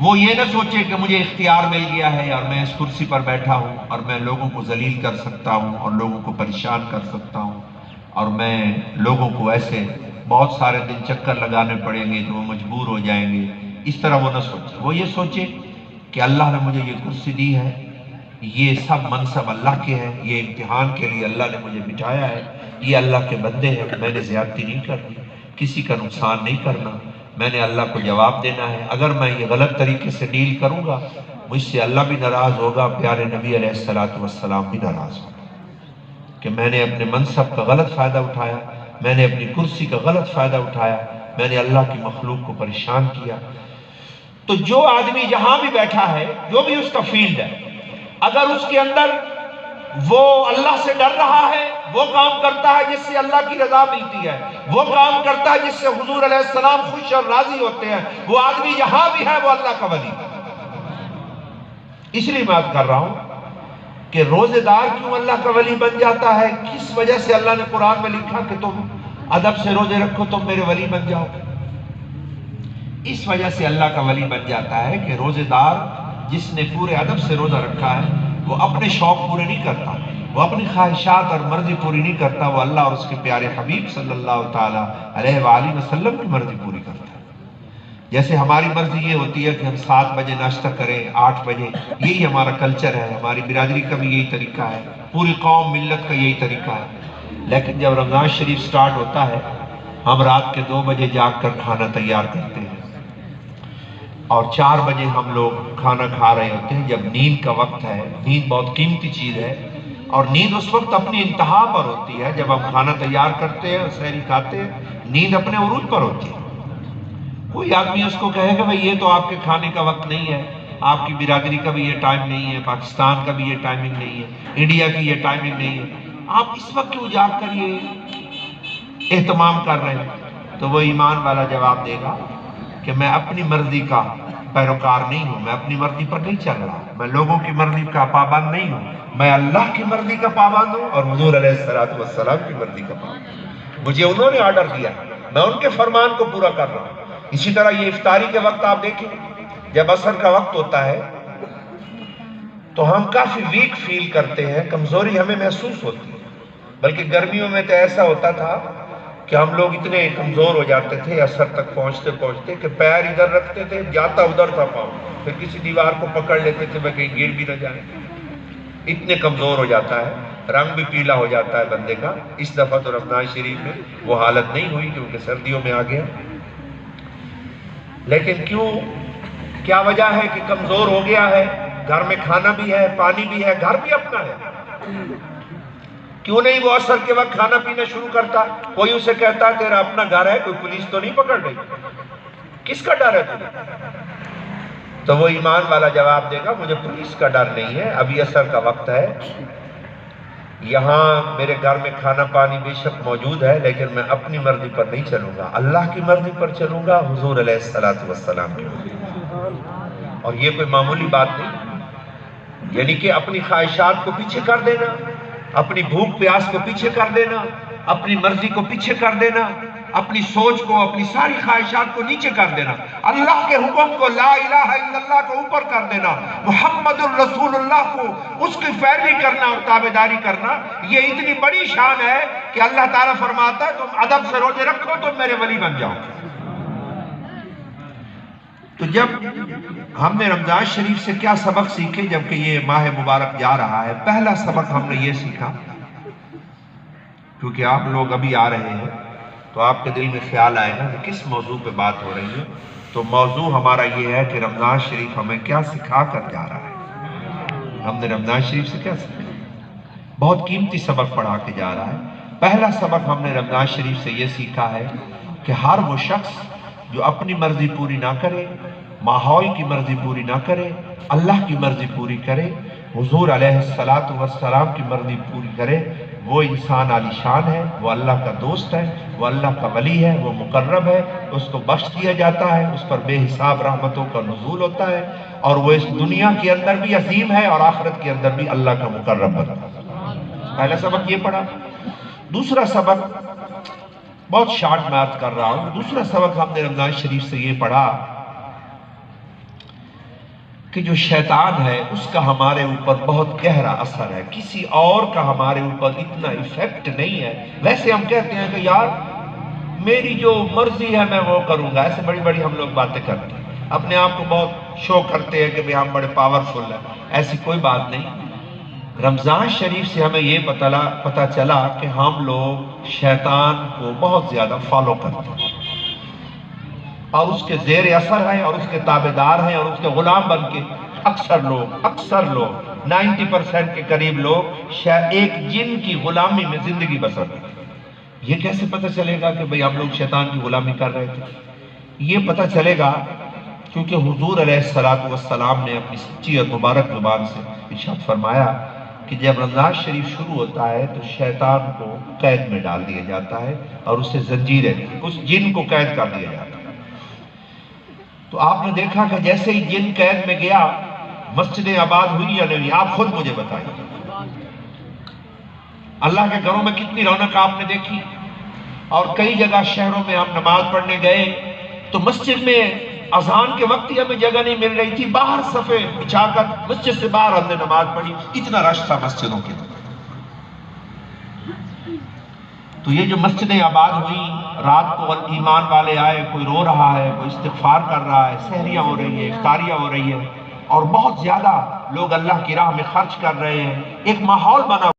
وہ یہ نہ سوچے کہ مجھے اختیار مل گیا ہے اور میں اس کرسی پر بیٹھا ہوں اور میں لوگوں کو ذلیل کر سکتا ہوں اور لوگوں کو پریشان کر سکتا ہوں اور میں لوگوں کو ایسے بہت سارے دن چکر لگانے پڑیں گے کہ وہ مجبور ہو جائیں گے. اس طرح وہ نہ سوچے. وہ یہ سوچے کہ اللہ نے مجھے یہ کرسی دی ہے، یہ سب منصب اللہ کے ہیں، یہ امتحان کے لیے اللہ نے مجھے بٹھایا ہے، یہ اللہ کے بندے ہیں، میں نے زیادتی نہیں کرنی، کسی کا نقصان نہیں کرنا، میں نے اللہ کو جواب دینا ہے. اگر میں یہ غلط طریقے سے ڈیل کروں گا مجھ سے اللہ بھی ناراض ہوگا، پیارے نبی علیہ السلام بھی ناراض ہوگا کہ میں نے اپنے منصب کا غلط فائدہ اٹھایا، میں نے اپنی کرسی کا غلط فائدہ اٹھایا، میں نے اللہ کی مخلوق کو پریشان کیا. تو جو آدمی جہاں بھی بیٹھا ہے، جو بھی اس کا فیلڈ ہے، اگر اس کے اندر وہ اللہ سے ڈر رہا ہے، وہ کام کرتا ہے جس سے اللہ کی رضا ملتی ہے، وہ کام کرتا ہے جس سے حضور علیہ السلام خوش اور راضی ہوتے ہیں، وہ آدمی جہاں بھی ہے وہ اللہ کا ولی ہے. اس لیے بات کر رہا ہوں کہ روزے دار کیوں اللہ کا ولی بن جاتا ہے، کس وجہ سے اللہ نے قرآن میں لکھا کہ تم ادب سے روزے رکھو تم میرے ولی بن جاؤ. اس وجہ سے اللہ کا ولی بن جاتا ہے کہ روزے دار جس نے پورے ادب سے روزہ رکھا ہے وہ اپنے شوق پورے نہیں کرتا، وہ اپنی خواہشات اور مرضی پوری نہیں کرتا، وہ اللہ اور اس کے پیارے حبیب صلی اللہ تعالیٰ علیہ وآلہ وسلم کی مرضی پوری کرتا ہے. جیسے ہماری مرضی یہ ہوتی ہے کہ ہم 7 بجے ناشتہ کریں، 8 بجے، یہی ہمارا کلچر ہے، ہماری برادری کا بھی یہی طریقہ ہے، پوری قوم ملت کا یہی طریقہ ہے. لیکن جب رمضان شریف سٹارٹ ہوتا ہے ہم رات کے 2 بجے جاگ کر کھانا تیار کرتے ہیں اور 4 بجے ہم لوگ کھانا کھا رہے ہوتے ہیں جب نیند کا وقت ہے. نیند بہت قیمتی چیز ہے اور نیند اس وقت اپنی انتہا پر ہوتی ہے جب ہم کھانا تیار کرتے ہیں اور سحری کھاتے ہیں، نیند اپنے عروج پر ہوتی ہے. کوئی آدمی اس کو کہے کہ بھئی یہ تو آپ کے کھانے کا وقت نہیں ہے، آپ کی برادری کا بھی یہ ٹائم نہیں ہے، پاکستان کا بھی یہ ٹائمنگ نہیں ہے، انڈیا کی یہ ٹائمنگ نہیں ہے، آپ اس وقت کیوں جاگ کر یہ اہتمام کر رہے ہیں؟ تو وہ ایمان والا جواب دے گا کہ میں اپنی مرضی کا پیروکار نہیں ہوں، میں اپنی مرضی پر نہیں چل رہا، میں لوگوں کی مرضی کا پابند نہیں ہوں، میں اللہ کی مرضی کا پابند ہوں اور حضور علیہ السلام کی مرضی کا پابند ہوں. مجھے انہوں نے آرڈر دیا، میں ان کے فرمان کو پورا کر رہا ہوں. اسی طرح یہ افطاری کے وقت آپ دیکھیں جب عصر کا وقت ہوتا ہے تو ہم کافی ویک فیل کرتے ہیں، کمزوری ہمیں محسوس ہوتی ہے. بلکہ گرمیوں میں تو ایسا ہوتا تھا کہ ہم لوگ اتنے کمزور ہو جاتے تھے عصر تک پہنچتے پہنچتے کہ پیر ادھر رکھتے تھے جاتا ادھر تھا پاؤں، پھر کسی دیوار کو پکڑ لیتے تھے میں کہیں گر بھی نہ جائیں. اتنے کمزور ہو جاتا ہے، رنگ بھی پیلا ہو جاتا ہے بندے کا. اس دفعہ تو رمضان شریف میں وہ حالت نہیں ہوئی کیونکہ سردیوں میں آ گیا. لیکن کیوں، کیا وجہ ہے کہ کمزور ہو گیا ہے؟ گھر میں کھانا بھی ہے، پانی بھی ہے، گھر بھی اپنا ہے. کیوں نہیں وہ عصر کے وقت کھانا پینا شروع کرتا؟ کوئی اسے کہتا تیرا اپنا گھر ہے، کوئی پولیس تو نہیں پکڑ رہی، کس کا ڈر ہے تجھے؟ تو وہ ایمان والا جواب دے گا مجھے پولیس کا ڈر نہیں ہے، ابھی عصر کا وقت ہے، یہاں میرے گھر میں کھانا پانی بے شک موجود ہے، لیکن میں اپنی مرضی پر نہیں چلوں گا، اللہ کی مرضی پر چلوں گا، حضور علیہ السلام کی مرضی. اور یہ کوئی معمولی بات نہیں، یعنی کہ اپنی خواہشات کو پیچھے کر دینا، اپنی بھوک پیاس کو پیچھے کر دینا، اپنی مرضی کو پیچھے کر دینا، اپنی سوچ کو، اپنی ساری خواہشات کو نیچے کر دینا، اللہ کے حکم کو، لا الہ الا اللہ کو اوپر کر دینا، محمد الرسول اللہ کو اس کی پیروی کرنا اور تابعداری کرنا. یہ اتنی بڑی شان ہے کہ اللہ تعالیٰ فرماتا ہے تم ادب سے روزے رکھو تم میرے ولی بن جاؤ. تو جب ہم نے رمضان شریف سے کیا سبق سیکھے جبکہ یہ ماہ مبارک جا رہا ہے؟ پہلا سبق ہم نے یہ سیکھا، کیونکہ آپ لوگ ابھی آ رہے ہیں تو آپ کے دل میں خیال آئے گا کہ کس موضوع پہ بات ہو رہی ہے. تو موضوع ہمارا یہ ہے کہ رمضان شریف ہمیں کیا سکھا کر جا رہا ہے. ہم نے رمضان شریف سے کیا سیکھا؟ بہت قیمتی سبق پڑھا کے جا رہا ہے. پہلا سبق ہم نے رمضان شریف سے یہ سیکھا ہے کہ ہر وہ شخص جو اپنی مرضی پوری نہ کرے، ماحول کی مرضی پوری نہ کرے، اللہ کی مرضی پوری کرے، حضور علیہ السلام کی مرضی پوری کرے، وہ انسان عالی شان ہے، وہ اللہ کا دوست ہے، وہ اللہ کا ولی ہے، وہ مقرب ہے، اس کو بخش دیا جاتا ہے، اس پر بے حساب رحمتوں کا نزول ہوتا ہے، اور وہ اس دنیا کے اندر بھی عظیم ہے اور آخرت کے اندر بھی اللہ کا مقرب بنتا ہے. پہلا سبق یہ پڑھا. دوسرا سبق بہت شارٹ میں عرض کر رہا ہوں. دوسرا سبق ہم نے رمضان شریف سے یہ پڑھا کہ جو شیطان ہے اس کا ہمارے اوپر بہت گہرا اثر ہے، کسی اور کا ہمارے اوپر اتنا ایفیکٹ نہیں ہے۔ ویسے ہم کہتے ہیں کہ یار میری جو مرضی ہے میں وہ کروں گا، ایسے بڑی بڑی ہم لوگ باتیں کرتے ہیں، اپنے آپ کو بہت شو کرتے ہیں کہ ہم بڑے پاورفل ہیں۔ ایسی کوئی بات نہیں۔ رمضان شریف سے ہمیں یہ پتہ چلا کہ ہم لوگ شیطان کو بہت زیادہ فالو کرتے ہیں اور اس کے زیر اثر ہیں اور اس کے تابعدار ہیں اور اس کے غلام بن کے اکثر لوگ 90% کے قریب لوگ ایک جن کی غلامی میں زندگی بسر کرتے ہیں۔ یہ کیسے پتہ چلے گا کہ بھئی ہم لوگ شیطان کی غلامی کر رہے تھے؟ یہ پتہ چلے گا کیونکہ حضور علیہ السلام نے اپنی سچی اور مبارک زبان سے ارشاد فرمایا کہ جب رمضان شریف شروع ہوتا ہے تو شیطان کو قید میں ڈال دیا جاتا ہے اور اسے زنجیریں، اس جن کو قید کر دیا جاتا ہے۔ تو آپ نے دیکھا کہ جیسے ہی جن قید میں گیا، مسجدیں آباد ہوئی یا نہیں؟ آپ خود مجھے بتائیے۔ اللہ کے گھروں میں کتنی رونق آپ نے دیکھی، اور کئی جگہ شہروں میں ہم نماز پڑھنے گئے تو مسجد میں اذان کے وقت ہی ہمیں جگہ نہیں مل رہی تھی، باہر صفے بچھا کر مسجد سے باہر ہم نے نماز پڑھی، اتنا رش تھا مسجدوں کے۔ تو یہ جو مسجدیں آباد ہوئیں، رات کو ایمان والے آئے، کوئی رو رہا ہے، کوئی استغفار کر رہا ہے، سحریاں ہو رہی ہیں، افطاریاں ہو رہی ہیں، اور بہت زیادہ لوگ اللہ کی راہ میں خرچ کر رہے ہیں، ایک ماحول بنا